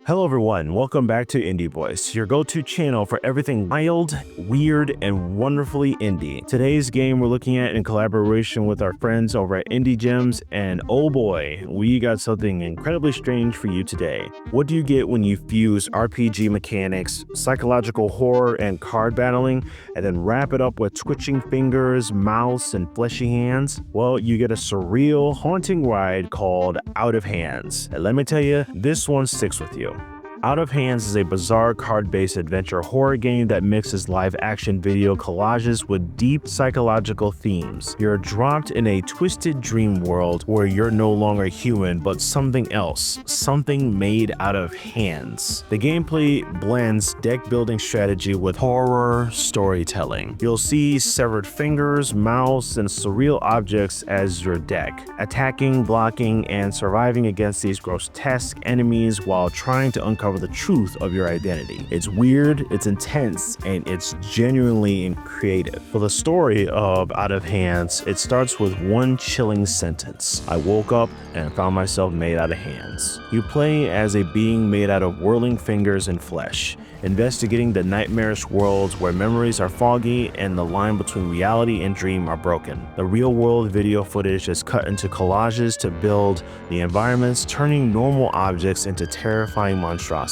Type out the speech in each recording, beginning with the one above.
Hello everyone, welcome back to Indie Voice, your go-to channel for everything wild, weird, and wonderfully indie. Today's game we're looking at in collaboration with our friends over at Indie Gems, and oh boy, we got something incredibly strange for you today. What do you get when you fuse RPG mechanics, psychological horror, and card battling, and then wrap it up with twitching fingers, mouths, and fleshy hands? Well, you get a surreal, haunting ride called Out of Hands. And let me tell you, this one sticks with you. Out of Hands is a bizarre card-based adventure horror game that mixes live-action video collages with deep psychological themes. You're dropped in a twisted dream world where you're no longer human but something else, something made out of hands. The gameplay blends deck-building strategy with horror storytelling. You'll see severed fingers, mouths, and surreal objects as your deck, attacking, blocking, and surviving against these grotesque enemies while trying to uncover the truth of your identity. It's weird, it's intense, and it's genuinely creative. For the story of Out of Hands, it starts with one chilling sentence. I woke up and found myself made out of hands. You play as a being made out of whirling fingers and flesh, investigating the nightmarish worlds where memories are foggy and the line between reality and dream are broken. The real-world video footage is cut into collages to build the environments, turning normal objects into terrifying monstrosities.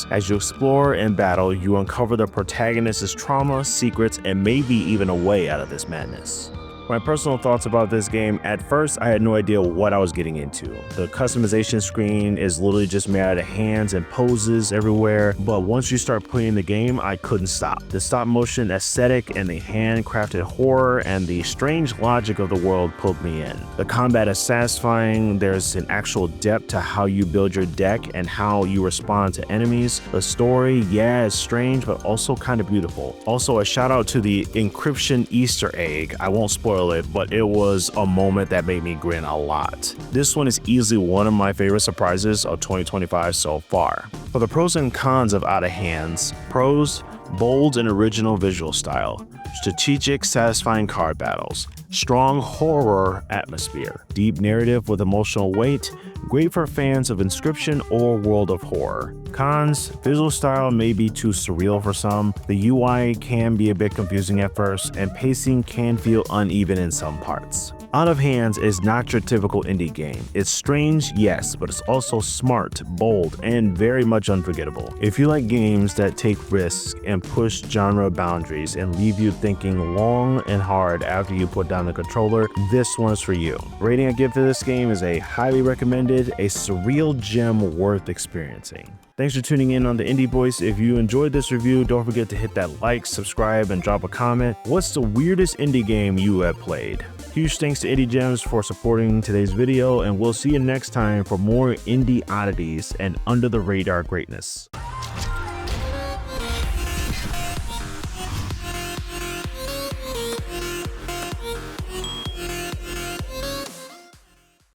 As you explore and battle, you uncover the protagonist's trauma, secrets, and maybe even a way out of this madness. My personal thoughts about this game: at first I had no idea what I was getting into. The customization screen is literally just made out of hands and poses everywhere, but once you start playing the game, I couldn't stop. The stop motion aesthetic and the handcrafted horror and the strange logic of the world pulled me in. The combat is satisfying, there's an actual depth to how you build your deck and how you respond to enemies. The story, yeah, is strange but also kind of beautiful. Also, a shout out to the encryption Easter egg. I won't spoil it, but it was a moment that made me grin a lot. This one is easily one of my favorite surprises of 2025 so far. For the pros and cons of Out of Hands: pros, bold and original visual style, strategic, satisfying card battles, strong horror atmosphere, deep narrative with emotional weight, great for fans of Inscryption or World of Horror. Cons: visual style may be too surreal for some, the UI can be a bit confusing at first, and pacing can feel uneven in some parts. Out of Hands is not your typical indie game. It's strange, yes, but it's also smart, bold, and very much unforgettable. If you like games that take risks and push genre boundaries and leave you thinking long and hard after you put down the controller, this one's for you. Rating I give to this game is a highly recommended, a surreal gem worth experiencing. Thanks for tuning in on the Indie Voice. If you enjoyed this review, don't forget to hit that like, subscribe, and drop a comment. What's the weirdest indie game you have played? Huge thanks to Indie Gems for supporting today's video, and we'll see you next time for more indie oddities and under the radar greatness.